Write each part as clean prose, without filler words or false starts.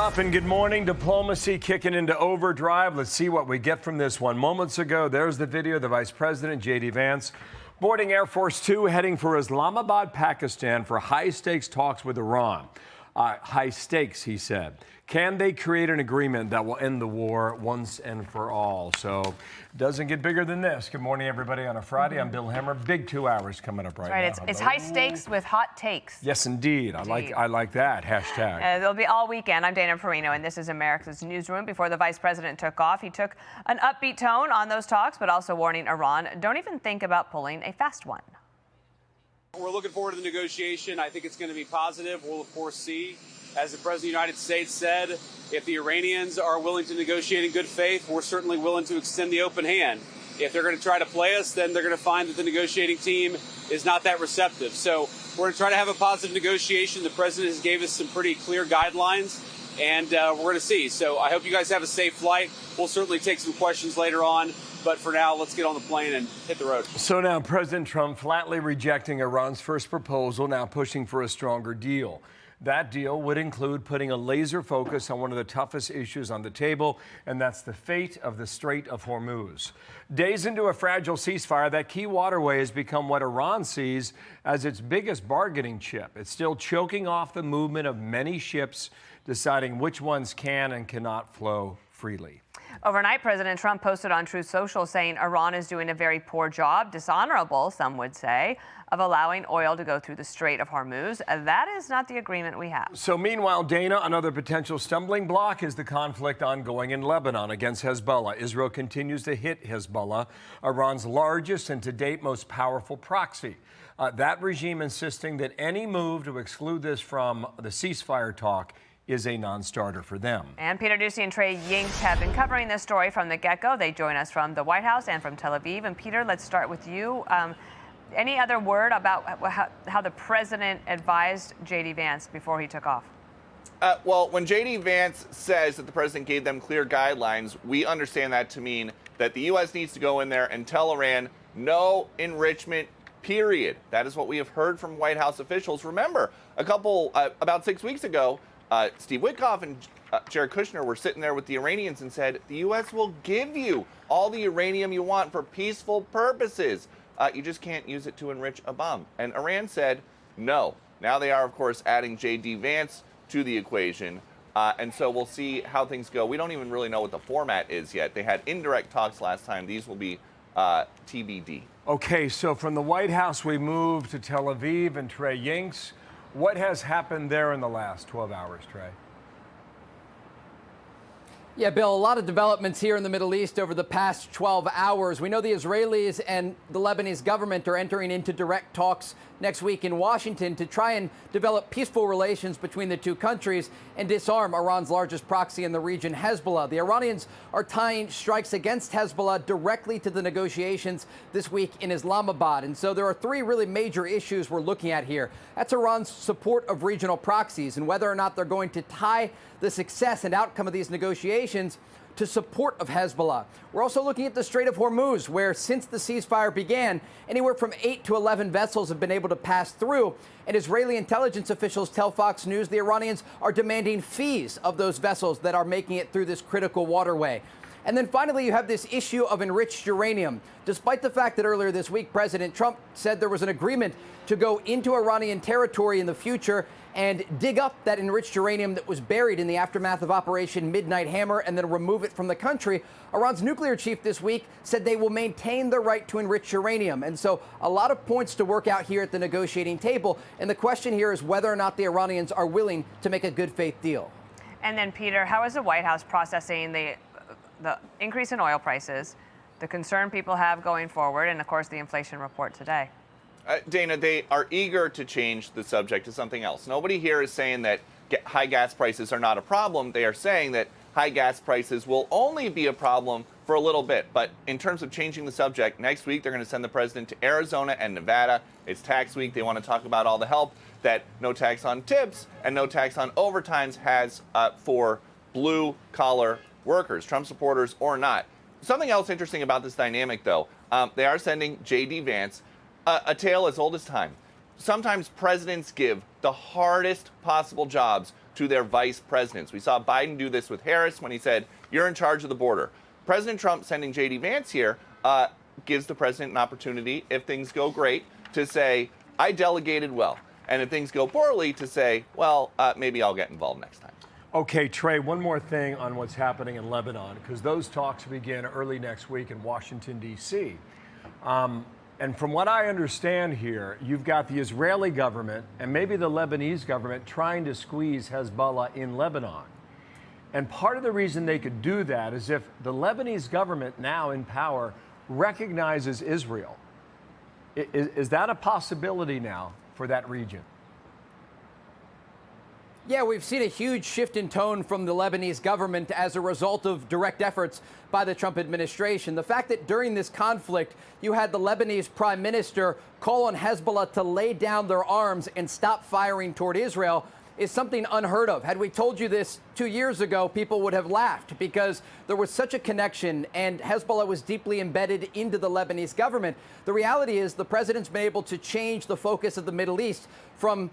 off and good morning. Diplomacy kicking into overdrive. Let's see what we get from this one. Moments ago, there's the video of the Vice President, J.D. Vance, boarding Air Force Two, heading for Islamabad, Pakistan for high-stakes talks with Iran. High stakes, he said. Can they create an agreement that will end the war once and for all? So it doesn't get bigger than this. Good morning, everybody, on a Friday. I'm Bill Hemmer. Big 2 hours coming up right now. It's high stakes with hot takes. Yes, indeed. I like that hashtag. It'll be all weekend. I'm Dana Perino, and this is America's Newsroom. Before the vice president took off, he took an upbeat tone on those talks, but also warning Iran, don't even think about pulling a fast one. We're looking forward to the negotiation. I think it's going to be positive. We'll, of course, see. As the President of the United States said, if the Iranians are willing to negotiate in good faith, we're certainly willing to extend the open hand. If they're going to try to play us, then they're going to find that the negotiating team is not that receptive. So we're going to try to have a positive negotiation. The President has gave us some pretty clear guidelines, and we're going to see. So I hope you guys have a safe flight. We'll certainly take some questions later on. But for now, let's get on the plane and hit the road. So now President Trump flatly rejecting Iran's first proposal, now pushing for a stronger deal. That deal would include putting a laser focus on one of the toughest issues on the table, and that's the fate of the Strait of Hormuz. Days into a fragile ceasefire, that key waterway has become what Iran sees as its biggest bargaining chip. It's still choking off the movement of many ships, deciding which ones can and cannot flow freely. Overnight, President Trump posted on Truth Social saying Iran is doing a very poor job, dishonorable, some would say, of allowing oil to go through the Strait of Hormuz. That is not the agreement we have. So meanwhile, Dana, another potential stumbling block is the conflict ongoing in Lebanon against Hezbollah. Israel continues to hit Hezbollah, Iran's largest and to date most powerful proxy. That regime insisting that any move to exclude this from the ceasefire talk is a non-starter for them. And Peter Doocy and Trey Yingst have been covering this story from the get-go. They join us from the White House and from Tel Aviv. And Peter, let's start with you. Any other word about how the president advised J.D. Vance before he took off? Well, when J.D. Vance says that the president gave them clear guidelines, we understand that to mean that the U.S. needs to go in there and tell Iran no enrichment, period. That is what we have heard from White House officials. Remember, about 6 weeks ago, Steve Witkoff and Jared Kushner were sitting there with the Iranians and said, the U.S. will give you all the uranium you want for peaceful purposes. You just can't use it to enrich a bomb. And Iran said no. Now they are, of course, adding J.D. Vance to the equation. And so we'll see how things go. We don't even really know what the format is yet. They had indirect talks last time. These will be TBD. Okay, so from the White House, we move to Tel Aviv and Trey Yingst. What has happened there in the last 12 hours, Trey? Yeah, Bill, a lot of developments here in the Middle East over the past 12 hours. We know the Israelis and the Lebanese government are entering into direct talks next week in Washington to try and develop peaceful relations between the two countries and disarm Iran's largest proxy in the region, Hezbollah. The Iranians are tying strikes against Hezbollah directly to the negotiations this week in Islamabad. And so there are three really major issues we're looking at here. That's Iran's support of regional proxies and whether or not they're going to tie the success and outcome of these negotiations to support of Hezbollah. We're also looking at the Strait of Hormuz, where since the ceasefire began, anywhere from 8 to 11 vessels have been able to pass through. And Israeli intelligence officials tell Fox News the Iranians are demanding fees of those vessels that are making it through this critical waterway. And then finally, you have this issue of enriched uranium. Despite the fact that earlier this week, President Trump said there was an agreement to go into Iranian territory in the future and dig up that enriched uranium that was buried in the aftermath of Operation Midnight Hammer and then remove it from the country. Iran's nuclear chief this week said they will maintain the right to enrich uranium. And so a lot of points to work out here at the negotiating table. And the question here is whether or not the Iranians are willing to make a good faith deal. And then, Peter, how is the White House processing the increase in oil prices, the concern people have going forward, and, of course, the inflation report today? Dana, they are eager to change the subject to something else. Nobody here is saying that high gas prices are not a problem. They are saying that high gas prices will only be a problem for a little bit. But in terms of changing the subject, next week they're going to send the president to Arizona and Nevada. It's tax week. They want to talk about all the help that no tax on tips and no tax on overtimes has for blue-collar workers, Trump supporters or not. Something else interesting about this dynamic, though, they are sending J.D. Vance a tale as old as time. Sometimes presidents give the hardest possible jobs to their vice presidents. We saw Biden do this with Harris when he said, you're in charge of the border. President Trump sending J.D. Vance here gives the president an opportunity, if things go great, to say, I delegated well. And if things go poorly, to say, well, maybe I'll get involved next time. Okay, Trey, one more thing on what's happening in Lebanon, because those talks begin early next week in Washington, D.C. And from what I understand here, you've got the Israeli government and maybe the Lebanese government trying to squeeze Hezbollah in Lebanon. And part of the reason they could do that is if the Lebanese government now in power recognizes Israel. Is that a possibility now for that region? Yeah, we've seen a huge shift in tone from the Lebanese government as a result of direct efforts by the Trump administration. The fact that during this conflict, you had the Lebanese prime minister call on Hezbollah to lay down their arms and stop firing toward Israel is something unheard of. Had we told you this 2 years ago, people would have laughed because there was such a connection and Hezbollah was deeply embedded into the Lebanese government. The reality is the president's been able to change the focus of the Middle East from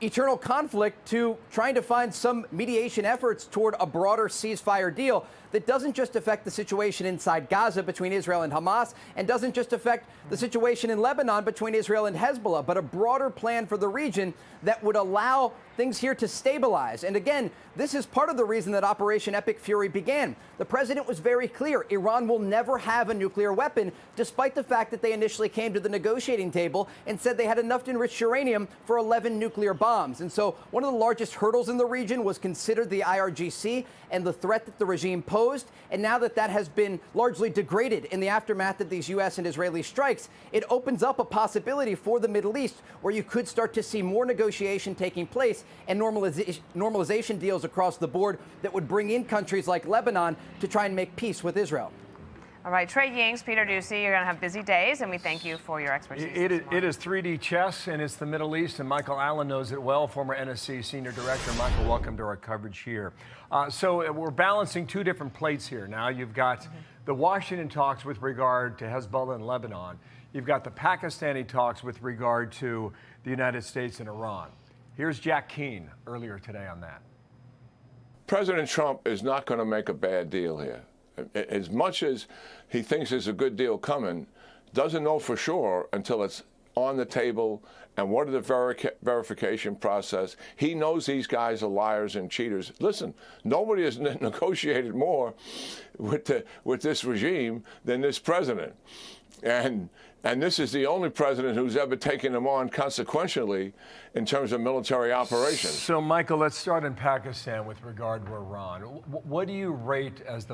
eternal conflict to trying to find some mediation efforts toward a broader ceasefire deal that doesn't just affect the situation inside Gaza between Israel and Hamas and doesn't just affect the situation in Lebanon between Israel and Hezbollah, but a broader plan for the region that would allow things here to stabilize. And again, this is part of the reason that Operation Epic Fury began. The president was very clear. Iran will never have a nuclear weapon, despite the fact that they initially came to the negotiating table and said they had enough enriched uranium for 11 nuclear bombs. And so one of the largest hurdles in the region was considered the IRGC and the threat that the regime posed. And now that that has been largely degraded in the aftermath of these U.S. and Israeli strikes, it opens up a possibility for the Middle East where you could start to see more negotiation taking place and normalization deals across the board that would bring in countries like Lebanon to try and make peace with Israel. All right, Trey Yingst, Peter Doocy, you're going to have busy days, and we thank you for your expertise. It is 3D chess, and it's the Middle East, and Michael Allen knows it well, former NSC Senior Director. Michael, welcome to our coverage here. So we're balancing two different plates here. Now you've got the Washington talks with regard to Hezbollah and Lebanon. You've got the Pakistani talks with regard to the United States and Iran. Here's Jack Keane earlier today on that. President Trump is not going to make a bad deal here. As much as he thinks there's a good deal coming, doesn't know for sure until it's on the table and what are the verification process. He knows these guys are liars and cheaters. Listen, nobody has negotiated more with this regime than this president. And this is the only president who's ever taken them on consequentially in terms of military operations. So, Michael, let's start in Pakistan with regard to Iran. What do you rate as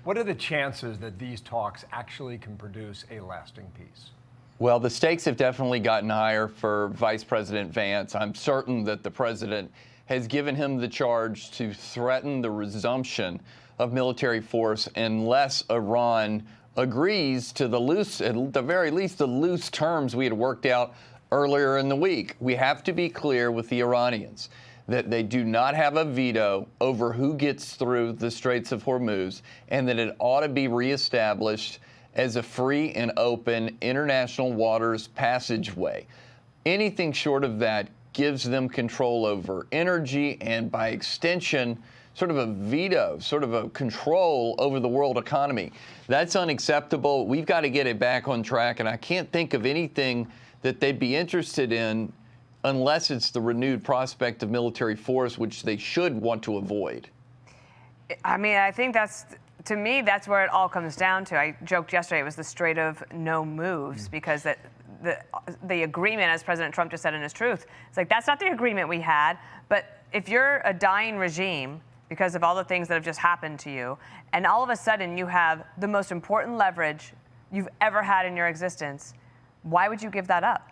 what are the chances that these talks actually can produce a lasting peace? Well, the stakes have definitely gotten higher for Vice President Vance. I'm certain that the president has given him the charge to threaten the resumption of military force unless Iran agrees to the loose, at the very least, the loose terms we had worked out earlier in the week. We have to be clear with the Iranians that they do not have a veto over who gets through the Straits of Hormuz and that it ought to be reestablished as a free and open international waters passageway. Anything short of that gives them control over energy and, by extension, sort of a veto, sort of a control over the world economy. That's unacceptable. We've got to get it back on track, and I can't think of anything that they'd be interested in unless it's the renewed prospect of military force, which they should want to avoid. I mean, I think to me, that's where it all comes down to. I joked yesterday it was the Strait of no moves because the agreement, as President Trump just said in his truth, it's like, that's not the agreement we had. But if you're a dying regime because of all the things that have just happened to you, and all of a sudden you have the most important leverage you've ever had in your existence, why would you give that up?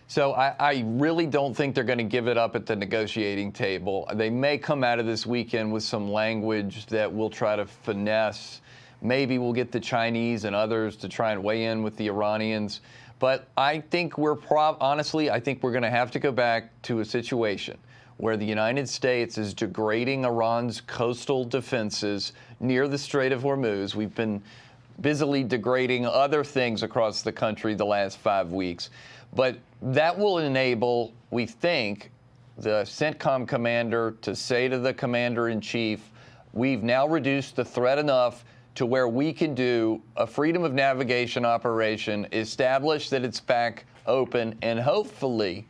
So I really don't think they're going to give it up at the negotiating table. They may come out of this weekend with some language that we'll try to finesse. Maybe we'll get the Chinese and others to try and weigh in with the Iranians. But I think honestly, I think we're going to have to go back to a situation where the United States is degrading Iran's coastal defenses near the Strait of Hormuz. We've been busily degrading other things across the country the last 5 weeks. But that will enable, we think, the CENTCOM commander to say to the commander-in-chief, we've now reduced the threat enough to where we can do a freedom of navigation operation, establish that it's back open, and hopefully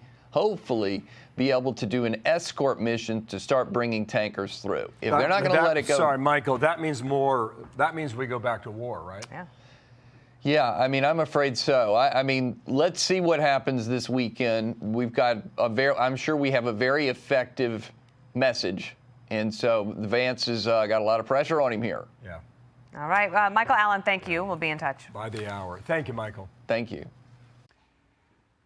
be able to do an escort mission to start bringing tankers through. If they're not going to let it go. Sorry, Michael, that means we go back to war, right? Yeah. Yeah, I mean, I'm afraid so. I mean, let's see what happens this weekend. We've got I'm sure we have a very effective message. And so Vance has got a lot of pressure on him here. Yeah. All right. Michael Allen, thank you. We'll be in touch. By the hour. Thank you, Michael. Thank you.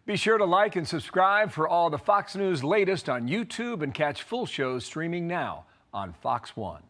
Be sure to like and subscribe for all the Fox News latest on YouTube and catch full shows streaming now on Fox One.